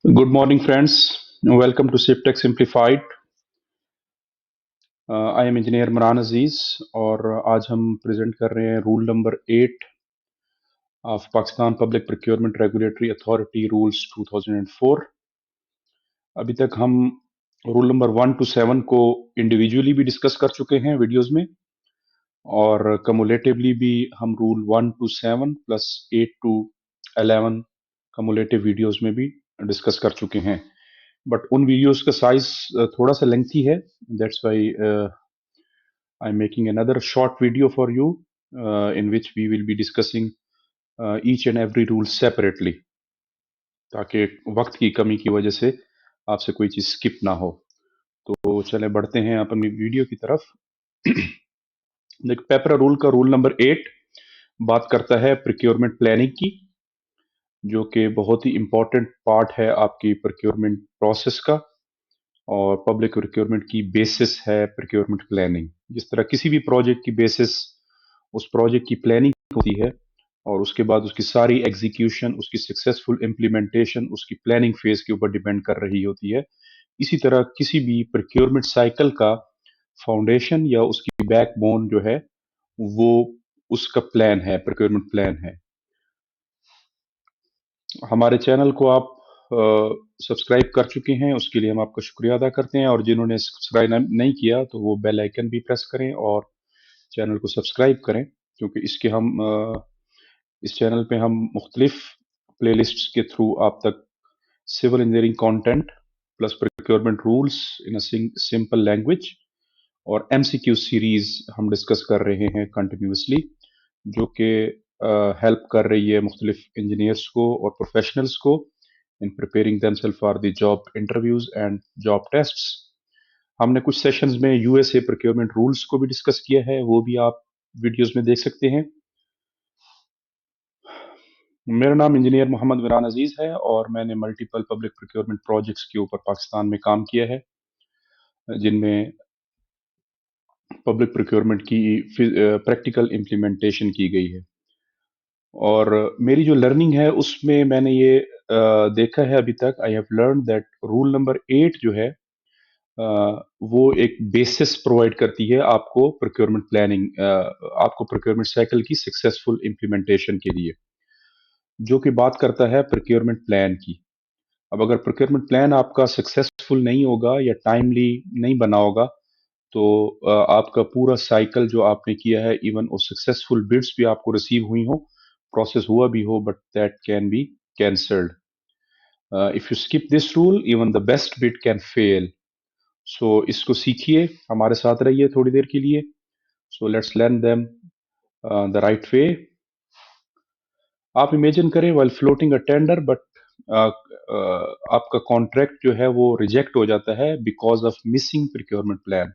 Good morning, friends. Welcome to SIPTech Simplified. I am engineer Maran Aziz और आज हम present कर रहे हैं rule number 8 of Pakistan public procurement regulatory authority rules 2004। अभी तक हम रूल नंबर 1 to 7 को इंडिविजुअली भी डिस्कस कर चुके हैं वीडियोस में, और कमुलेटिवली भी हम rule 1 to 7 plus 8 to 11 cumulative videos में भी डिस्कस कर चुके हैं। बट उन वीडियोस का साइज थोड़ा सा लेंथी है, that's why I'm making another short video for you in which we will be discussing each and every rule separately, ताकि वक्त की कमी की वजह से आपसे कोई चीज स्किप ना हो। तो चले बढ़ते हैं अपनी वीडियो की तरफ। देख, पेपरा रूल का रूल नंबर 8 बात करता है प्रोक्योरमेंट प्लानिंग की, जो कि बहुत ही इंपॉर्टेंट पार्ट है आपकी प्रोक्योरमेंट प्रोसेस का, और पब्लिक प्रोक्योरमेंट की बेसिस है प्रोक्योरमेंट प्लानिंग। जिस तरह किसी भी प्रोजेक्ट की बेसिस उस प्रोजेक्ट की प्लानिंग होती है, और उसके बाद उसकी सारी एग्जीक्यूशन, उसकी सक्सेसफुल इम्प्लीमेंटेशन उसकी प्लानिंग फेज के ऊपर डिपेंड कर रही होती है। इसी तरह किसी भी प्रोक्योरमेंट साइकिल का फाउंडेशन या उसकी बैकबोन जो है वो उसका प्लान है, प्रोक्योरमेंट प्लान है। हमारे चैनल को आप सब्सक्राइब कर चुके हैं, उसके लिए हम आपका शुक्रिया अदा करते हैं, और जिन्होंने सब्सक्राइब नहीं किया तो वो बेल आइकन भी प्रेस करें और चैनल को सब्सक्राइब करें, क्योंकि इस चैनल पे हम मुख्तलिफ प्लेलिस्ट्स के थ्रू आप तक civil engineering content plus procurement rules in a simple language और एमसीक्यू सीरीज हम डिस्कस कर रहे हैं कंटिन्यूसली, जो कि हेल्प कर रही है मुख्तलिफ इंजीनियर्स को और प्रोफेशनल्स को in preparing themselves for the job interviews and job tests. हमने कुछ सेशंस में यूएसए प्रोक्योरमेंट रूल्स को भी डिस्कस किया है, वो भी आप वीडियोस में देख सकते हैं। मेरा नाम इंजीनियर मोहम्मद मिरान अजीज है और मैंने मल्टीपल पब्लिक प्रोक्योरमेंट प्रोजेक्ट्स के ऊपर पाकिस्तान में काम किया है, जिनमें पब्लिक प्रोक्योरमेंट की प्रैक्टिकल इम्प्लीमेंटेशन की गई है। और मेरी जो लर्निंग है उसमें मैंने ये देखा है अभी तक, I have learn that rule number 8 जो है वो एक बेसिस प्रोवाइड करती है आपको प्रोक्योरमेंट प्लानिंग, आपको प्रोक्योरमेंट साइकिल की सक्सेसफुल इम्प्लीमेंटेशन के लिए, जो कि बात करता है प्रोक्योरमेंट प्लान की। अब अगर प्रोक्योरमेंट प्लान आपका सक्सेसफुल नहीं होगा या टाइमली नहीं बना होगा, तो आपका पूरा साइकिल जो आपने किया है, इवन वो सक्सेसफुल बिड्स भी आपको रिसीव हुई हो, प्रोसेस हुआ भी हो, but that can be cancelled. If you skip this rule, even the best bid can fail. So इसको सीखिए, हमारे साथ रहिए थोड़ी देर के लिए। So let's learn them the right way. आप इमेजिन करें while floating a tender, but आपका कॉन्ट्रैक्ट जो है वो रिजेक्ट हो जाता है because of missing procurement plan.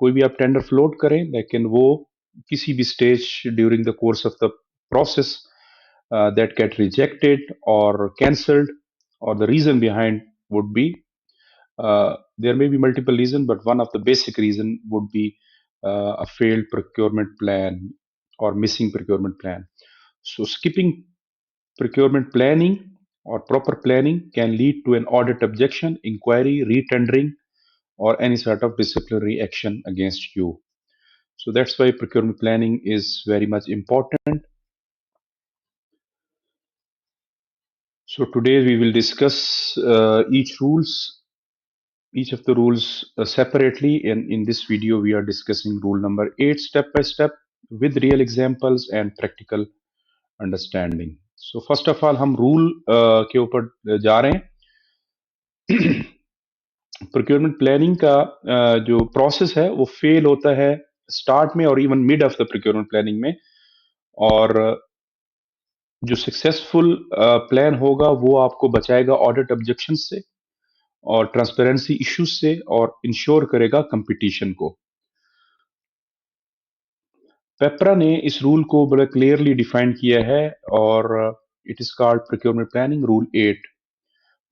कोई भी आप टेंडर फ्लोट करें, लेकिन वो किसी भी stage during the course of the process that get rejected or cancelled, or the reason behind would be, there may be multiple reasons, but one of the basic reason would be a failed procurement plan or missing procurement plan. So skipping procurement planning or proper planning can lead to an audit objection, inquiry, retendering, or any sort of disciplinary action against you. So that's why procurement planning is very much important. So today we will discuss each of the rules separately. In this video, we are discussing rule number 8 step by step with real examples and practical understanding. So first of all, हम rule के ऊपर जा रहे हैं। Procurement planning का जो process है वो फेल होता है स्टार्ट में और even mid of the procurement planning में, और जो सक्सेसफुल प्लान होगा वो आपको बचाएगा ऑडिट ऑब्जेक्शन से और ट्रांसपेरेंसी इश्यूज से, और इंश्योर करेगा कंपटीशन को। पेपरा ने इस रूल को बड़ा क्लियरली डिफाइन किया है, और it is called procurement planning rule 8।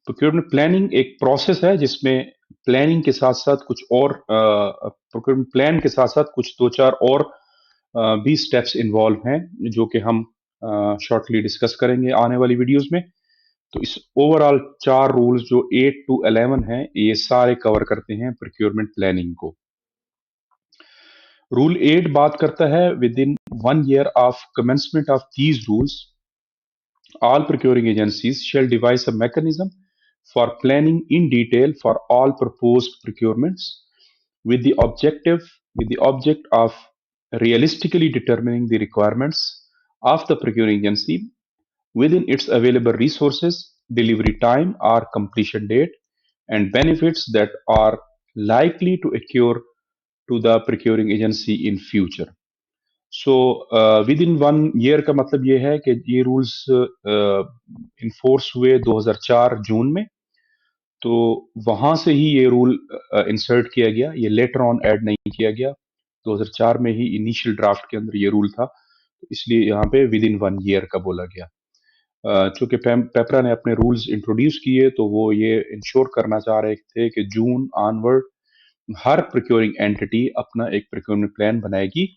Procurement planning एक प्रोसेस है जिसमें प्लानिंग के साथ साथ कुछ और प्रोक्योरमेंट प्लान के साथ साथ कुछ दो चार और भी स्टेप्स इन्वॉल्व हैं, जो कि हम शॉर्टली डिस्कस करेंगे आने वाली वीडियोस में। तो इस ओवरऑल 4 रूल्स जो 8 to 11 हैं, ये सारे कवर करते हैं प्रोक्योरमेंट प्लानिंग को। रूल 8 बात करता है with in 1 year of commencement of these rules all procuring agencies shall devise a mechanism for planning in detail for all proposed procurements with the object of realistically determining the requirements of the procuring agency within its available resources, delivery time or completion date, and benefits that are likely to occur to the procuring agency in future. So with in 1 year का मतलब ये है कि ये rules enforce हुए 2004 जून में। तो वहां से ही ये रूल इंसर्ट किया गया, ये लेटर ऑन ऐड नहीं किया गया। 2004 में ही इनिशियल ड्राफ्ट के अंदर ये रूल था, तो इसलिए यहाँ पे विद इन 1 year का बोला गया। चूंकि पेपरा ने अपने रूल्स इंट्रोड्यूस किए, तो वो ये इंश्योर करना चाह रहे थे कि जून ऑनवर्ड हर प्रोक्योरिंग एंटिटी अपना एक प्रोक्योरमेंट प्लान बनाएगी।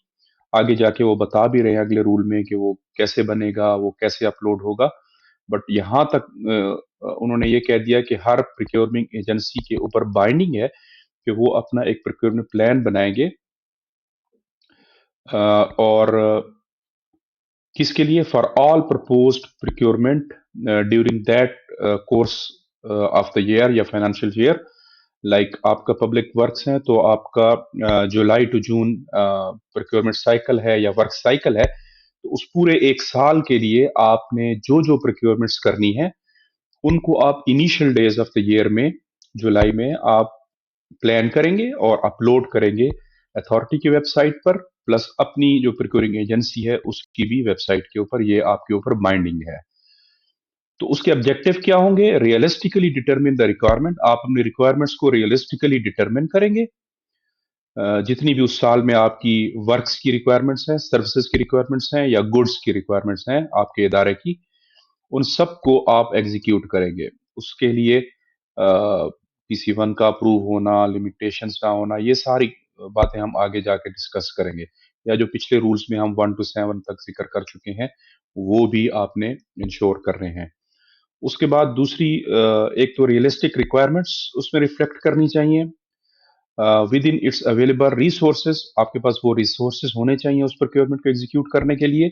आगे जाके वो बता भी रहे हैं अगले रूल में कि वो कैसे बनेगा, वो कैसे अपलोड होगा। बट यहाँ तक उन्होंने ये कह दिया कि हर प्रोक्योरमेंट एजेंसी के ऊपर बाइंडिंग है कि वो अपना एक प्रोक्योरमेंट प्लान बनाएंगे। और किसके लिए? For all proposed procurement during that course of the year या फाइनेंशियल ईयर। लाइक आपका पब्लिक वर्क्स है, तो आपका जुलाई टू जून प्रोक्योरमेंट साइकिल है या वर्क साइकिल है, तो उस पूरे एक साल के लिए आपने जो जो प्रोक्योरमेंट्स करनी है, उनको आप initial days of the year में, जुलाई में आप प्लान करेंगे और अपलोड करेंगे अथॉरिटी की वेबसाइट पर, प्लस अपनी जो प्रोक्योरिंग एजेंसी है उसकी भी वेबसाइट के ऊपर। ये आपके ऊपर बाइंडिंग है। तो उसके ऑब्जेक्टिव क्या होंगे? Realistically determine the requirement. आप अपनी रिक्वायरमेंट्स को रियलिस्टिकली डिटरमिन करेंगे। जितनी भी उस साल में आपकी वर्क्स की रिक्वायरमेंट्स हैं, सर्विसेज की रिक्वायरमेंट्स हैं या गुड्स की रिक्वायरमेंट्स हैं आपके इदारे की, उन सबको आप एग्जीक्यूट करेंगे। उसके लिए PC1 का अप्रूव होना, लिमिटेशंस ना होना, ये सारी बातें हम आगे जाके डिस्कस करेंगे, या जो पिछले रूल्स में हम 1 to 7 तक जिक्र कर चुके हैं, वो भी आपने इंश्योर कर रहे हैं। उसके बाद दूसरी एक तो रियलिस्टिक रिक्वायरमेंट्स उसमें रिफ्लेक्ट करनी चाहिए। With in its available resources, आपके पास वो रिसोर्सेज होने चाहिए उस प्रोक्योरमेंट को एग्जीक्यूट करने के लिए।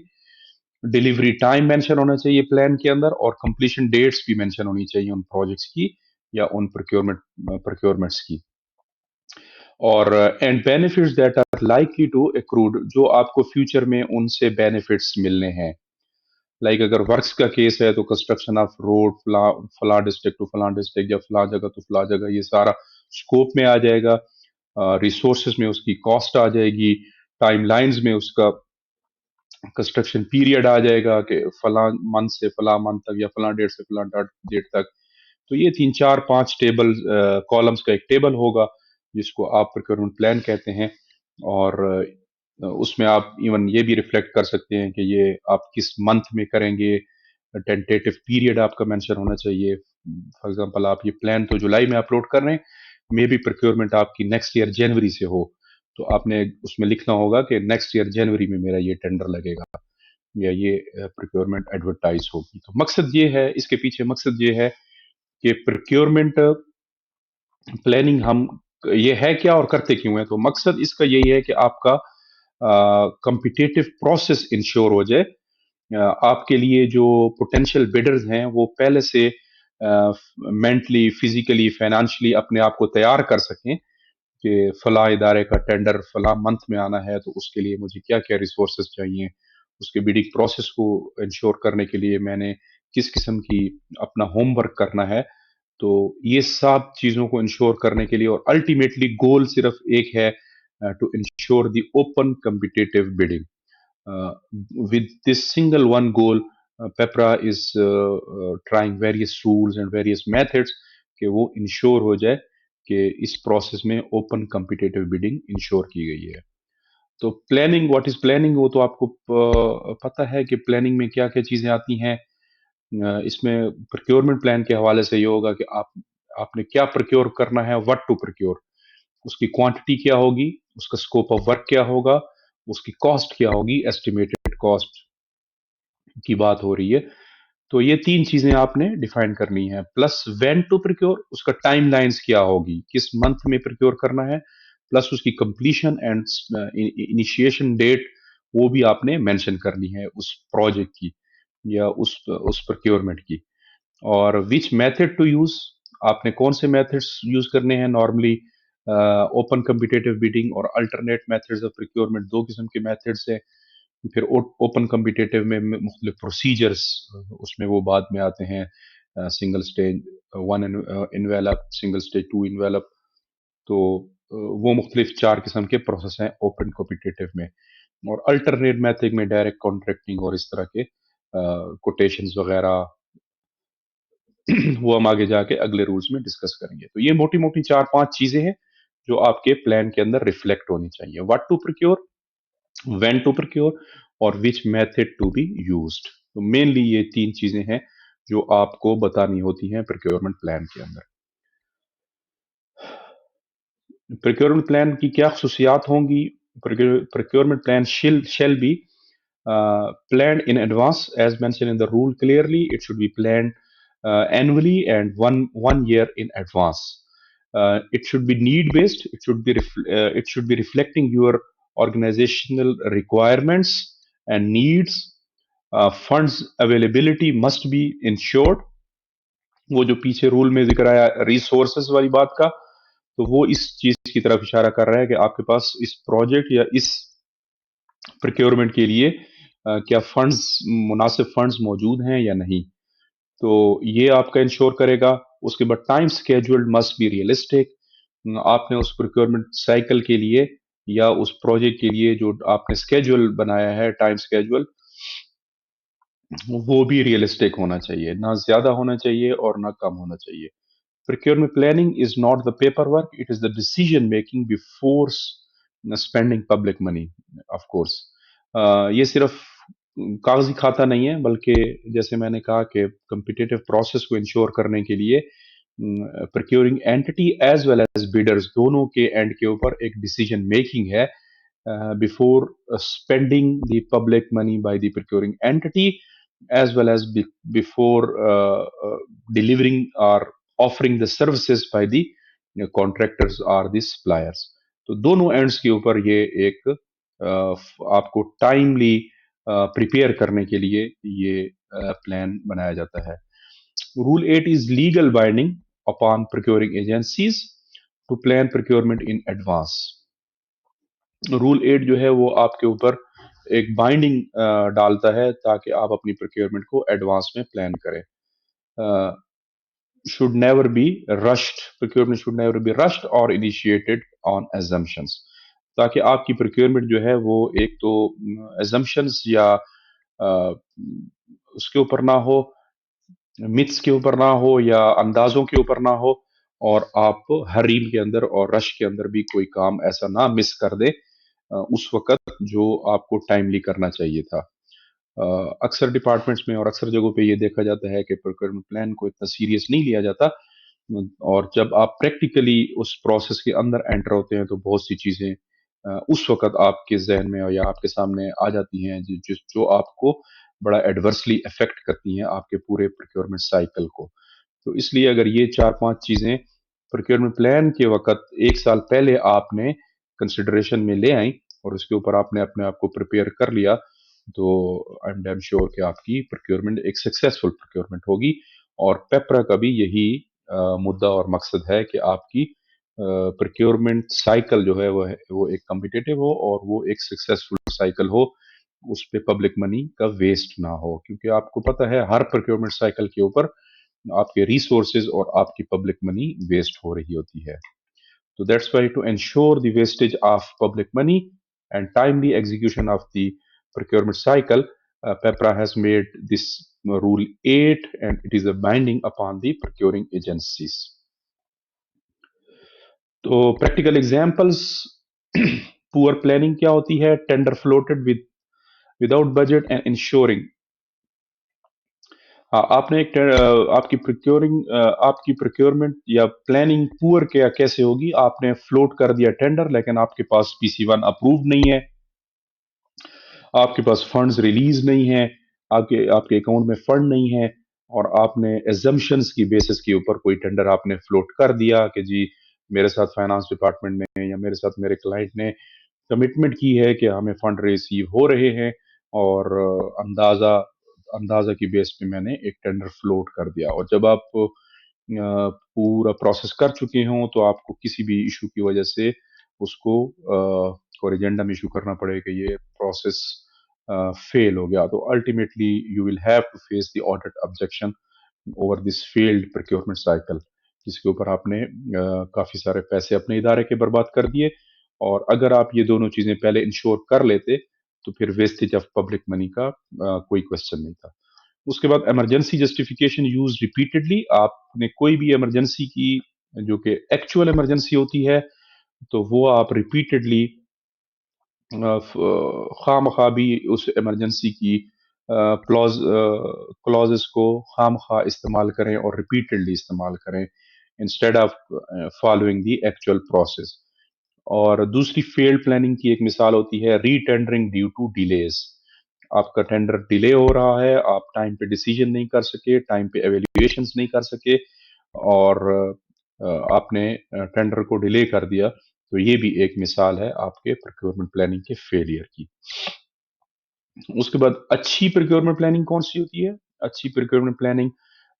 डिलीवरी टाइम मेंशन होना चाहिए प्लान के अंदर, और कंप्लीशन डेट्स भी मेंशन होनी चाहिए उन प्रोजेक्ट्स की या उन प्रोक्योरमेंट्स की। और end benefits that are likely to accrue, जो आपको फ्यूचर में उनसे बेनिफिट्स मिलने हैं। लाइक अगर वर्क्स का केस है, तो कंस्ट्रक्शन ऑफ रोड फला डिस्ट्रिक्ट टू फला डिस्ट्रिक्ट या फला जगह टू फला जगह, ये सारा स्कोप में आ जाएगा। रिसोर्सेज में उसकी कॉस्ट आ जाएगी, टाइमलाइंस में उसका कंस्ट्रक्शन पीरियड आ जाएगा कि फला मंथ से फला मंथ तक या फला डेट से फला डेट तक। तो ये 3 4 5 टेबल कॉलम्स का एक टेबल होगा, जिसको आप प्रोक्योरमेंट प्लान कहते हैं। और उसमें आप इवन ये भी रिफ्लेक्ट कर सकते हैं कि ये आप किस मंथ में करेंगे। टेंटेटिव पीरियड आपका मेंशन होना चाहिए। फॉर एग्जांपल आप ये प्लान तो जुलाई में अपलोड कर रहे हैं, मे बी प्रोक्योरमेंट आपकी नेक्स्ट ईयर जनवरी से हो, तो आपने उसमें लिखना होगा कि नेक्स्ट ईयर जनवरी में मेरा ये टेंडर लगेगा या ये प्रोक्योरमेंट एडवर्टाइज होगी। तो मकसद ये है, इसके पीछे मकसद ये है कि प्रोक्योरमेंट प्लानिंग हम ये है क्या और करते क्यों है। तो मकसद इसका यही है कि आपका कम्पिटिटिव प्रोसेस इंश्योर हो जाए। आपके लिए जो पोटेंशियल बिडर्स हैं, वो पहले से मेंटली, फिजिकली, फाइनेंशियली अपने आप को तैयार कर सकें कि फला इदारे का टेंडर फला मंथ में आना है, तो उसके लिए मुझे क्या क्या रिसोर्सेज चाहिए। उसके बिडिंग प्रोसेस को इंश्योर करने के लिए मैंने किस किस्म की अपना होमवर्क करना है। तो ये सब चीज़ों को इंश्योर करने के लिए, और अल्टीमेटली गोल सिर्फ एक है, to ensure the open competitive bidding. with this single one goal, Pepra is trying various rules and various methods कि वो इंश्योर हो जाए कि इस प्रोसेस में ओपन कम्पिटिटिव बिडिंग इंश्योर की गई है। तो प्लानिंग, व्हाट इज प्लानिंग, वो तो आपको पता है कि प्लानिंग में क्या क्या चीजें आती हैं। इसमें प्रोक्योरमेंट प्लान के हवाले से ये होगा कि आपने क्या प्रोक्योर करना है, व्हाट टू प्रोक्योर, उसकी क्वांटिटी क्या होगी, उसका स्कोप ऑफ वर्क क्या होगा, उसकी कॉस्ट क्या होगी, एस्टिमेटेड कॉस्ट की बात हो रही है। तो ये 3 चीजें आपने डिफाइन करनी है, प्लस व्हेन टू प्रोक्योर, उसका टाइमलाइंस क्या होगी, किस मंथ में प्रोक्योर करना है, प्लस उसकी कंप्लीशन एंड इनिशिएशन डेट वो भी आपने मेंशन करनी है उस प्रोजेक्ट की या उस प्रोक्योरमेंट की। और विच मेथड टू यूज, आपने कौन से मेथड्स यूज करने हैं नॉर्मली। ओपन कम्पिटेटिव बिडिंग और अल्टरनेट मेथड्स ऑफ प्रोक्योरमेंट, दो किस्म के मेथड्स हैं। फिर ओपन कम्पिटेटिव में मुख्तलिफ प्रोसीजर्स, उसमें वो बाद में आते हैं, single stage one envelope, single stage two envelope. तो वो मुख्तलिफ 4 किस्म के प्रोसेस हैं ओपन कॉम्पिटिटिव में। और अल्टरनेट मेथड में डायरेक्ट कॉन्ट्रैक्टिंग और इस तरह के कोटेशंस वगैरह वो हम आगे जाके अगले रूल्स में डिस्कस करेंगे। तो ये मोटी मोटी 4-5 चीजें हैं जो आपके प्लान के अंदर रिफ्लेक्ट होनी चाहिए। What to procure, when to procure और which method to be used. तो मेनली ये 3 चीजें हैं जो आपको बतानी होती हैं प्रोक्योरमेंट प्लान के अंदर। प्रोक्योरमेंट प्लान की क्या खसूसियात होंगी। Procurement plan shall be planned in advance as mentioned in the rule clearly. It should be planned annually and one year in advance. It should be need based. It should be reflecting your organizational requirements and needs. Funds availability must be ensured. वो जो पीछे rule में जिक्र आया resources वाली बात का, तो वो इस चीज की तरफ इशारा कर रहा है कि आपके पास इस प्रोजेक्ट या इस प्रोक्योरमेंट के लिए क्या फंड्स, मुनासिब फंड्स मौजूद हैं या नहीं। तो ये आपका इंश्योर करेगा। उसके बाद time scheduled must be realistic. आपने उस प्रोक्योरमेंट साइकिल के लिए या उस प्रोजेक्ट के लिए जो आपने स्केड्यूल बनाया है, टाइम स्केड्यूल, वो भी रियलिस्टिक होना चाहिए, ना ज्यादा होना चाहिए और ना कम होना चाहिए। Procurement planning is not the paperwork, it is the decision making before spending public money, of course. ये सिर्फ कागजी खाता नहीं है, बल्कि जैसे मैंने कहा कि competitive process को इंश्योर करने के लिए procuring entity as well as bidders दोनों के एंड के ऊपर एक decision making है before spending the public money by the procuring entity, as well as before delivering or offering the services by the contractors or the suppliers. तो दोनों ends के ऊपर ये एक आपको टाइमली प्रिपेयर करने के लिए ये प्लान बनाया जाता है। Rule 8 is legal binding upon procuring agencies to plan procurement in advance. Rule 8 जो है वो आपके ऊपर एक बाइंडिंग डालता है ताकि आप अपनी प्रोक्योरमेंट को एडवांस में प्लान करें। should never be rushed, procurement should never be rushed or initiated on assumptions, ताकि आपकी प्रोक्योरमेंट जो है वो एक तो assumptions या उसके ऊपर ना हो, मिथ्स के ऊपर ना हो या अंदाजों के ऊपर ना हो, और आप हरीम के अंदर और रश के अंदर भी कोई काम ऐसा ना मिस कर दे उस वक्त जो आपको टाइमली करना चाहिए था। अक्सर डिपार्टमेंट्स में और अक्सर जगहों पे ये देखा जाता है कि प्रोक्योरमेंट प्लान को इतना सीरियस नहीं लिया जाता, और जब आप प्रैक्टिकली उस प्रोसेस के अंदर एंटर होते हैं तो बहुत सी चीजें उस वक्त आपके जहन में या आपके सामने आ जाती हैं जो आपको बड़ा एडवर्सली इफेक्ट करती हैं आपके पूरे प्रोक्योरमेंट साइकिल को। तो इसलिए अगर ये 4-5 चीजें प्रोक्योरमेंट प्लान के वक्त एक साल पहले आपने कंसिडरेशन में ले आई और उसके ऊपर आपने अपने आप को प्रिपेयर कर लिया, तो आई एम डैम श्योर कि आपकी प्रोक्योरमेंट एक सक्सेसफुल प्रोक्योरमेंट होगी। और पेपरा का भी यही मुद्दा और मकसद है कि आपकी प्रोक्योरमेंट साइकिल जो है वो एक कम्पिटिटिव हो और वो एक सक्सेसफुल साइकिल हो, उस पे पब्लिक मनी का वेस्ट ना हो, क्योंकि आपको पता है हर प्रोक्योरमेंट साइकिल के ऊपर आपके रिसोर्सेज और आपकी पब्लिक मनी वेस्ट हो रही होती है। So that's why to ensure the wastage of public money and timely execution of the procurement cycle, PEPRA has made this Rule 8 and it is a binding upon the procuring agencies. तो practical examples, poor planning क्या होती है, tender floated without budget and ensuring। हाँ, आपने एक आपकी procurement या planning poor क्या कैसे होगी, आपने फ्लोट कर दिया टेंडर लेकिन आपके पास PC1 अप्रूव नहीं है, आपके पास फंड्स रिलीज नहीं है, आपके आपके अकाउंट में फंड नहीं है और आपने एजम्पशंस की बेसिस के ऊपर कोई टेंडर आपने फ्लोट कर दिया कि जी मेरे साथ फाइनेंस डिपार्टमेंट ने या मेरे साथ मेरे क्लाइंट ने कमिटमेंट की है कि हमें फंड रिसीव हो रहे हैं, और अंदाजा अंदाजा की बेस पे मैंने एक टेंडर फ्लोट कर दिया, और जब आप पूरा प्रोसेस कर चुके हों तो आपको किसी भी इशू की वजह से उसको कोरिजेंडम इशू करना पड़ेगा कि ये प्रोसेस फेल हो गया, तो ultimately you will have to face the audit objection over this failed procurement cycle, जिसके ऊपर आपने काफी सारे पैसे अपने इदारे के बर्बाद कर दिए। और अगर आप ये दोनों चीजें पहले इंश्योर कर लेते तो फिर वेस्टेज ऑफ पब्लिक मनी का कोई क्वेश्चन नहीं था। उसके बाद इमरजेंसी जस्टिफिकेशन यूज रिपीटेडली, आपने कोई भी इमरजेंसी की जो कि एक्चुअल इमरजेंसी होती है तो वो आप रिपीटेडली खामखा भी उस इमरजेंसी की क्लॉजेस को खामखा इस्तेमाल करें और रिपीटेडली इस्तेमाल करें instead of following the actual process. और दूसरी फेल्ड प्लानिंग की एक मिसाल होती है रीटेंडरिंग ड्यू टू डिलेज। आपका टेंडर डिले हो रहा है, आप टाइम पे डिसीजन नहीं कर सके, टाइम पे एवेल्युएशंस नहीं कर सके, और आपने टेंडर को डिले कर दिया, तो ये भी एक मिसाल है आपके प्रोक्योरमेंट प्लानिंग के फेलियर की। उसके बाद अच्छी प्रोक्योरमेंट प्लानिंग कौन सी होती है? अच्छी प्रोक्योरमेंट प्लानिंग,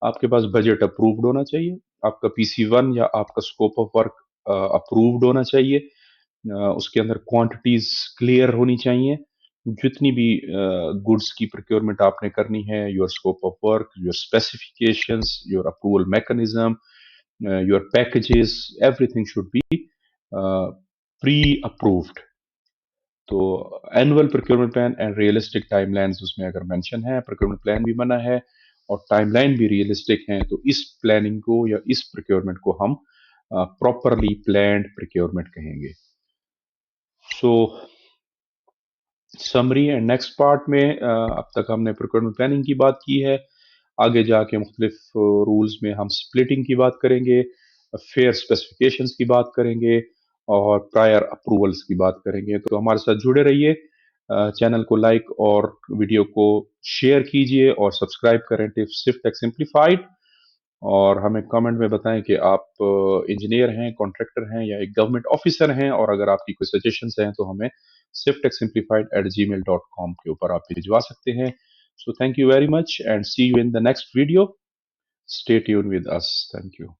आपके पास बजट अप्रूव्ड होना चाहिए, आपका PC1 या आपका स्कोप ऑफ वर्क अप्रूव्ड होना चाहिए, उसके अंदर क्वांटिटीज क्लियर होनी चाहिए, जितनी भी गुड्स की प्रोक्योरमेंट आपने करनी है, your scope of work, your specifications, your approval mechanism, your packages, everything should be pre approved. तो annual procurement plan and realistic timelines उसमें अगर मेंशन है, प्रोक्योरमेंट प्लान भी बना है और टाइमलाइन भी रियलिस्टिक है, तो इस प्लानिंग को या इस प्रोक्योरमेंट को हम प्रॉपरली प्लान्ड प्रोक्योरमेंट कहेंगे। सो समरी एंड नेक्स्ट पार्ट में अब तक हमने प्रोक्योरमेंट प्लानिंग की बात की है, आगे जाके मुख्तलिफ रूल्स में हम स्प्लिटिंग की बात करेंगे, फेयर स्पेसिफिकेशंस की बात करेंगे और प्रायर अप्रूवल्स की बात करेंगे। तो हमारे साथ जुड़े रहिए, चैनल को लाइक और वीडियो को शेयर कीजिए और सब्सक्राइब करें सिफ्ट टेक सिंप्लीफाइड, और हमें कमेंट में बताएं कि आप इंजीनियर हैं, कॉन्ट्रैक्टर हैं या एक गवर्नमेंट ऑफिसर हैं, और अगर आपकी कोई सजेशंस हैं तो हमें sifttechsimplified@gmail.com के ऊपर आप भिजवा सकते हैं। So thank you very much and see you in the next video. Stay tuned with us. Thank you.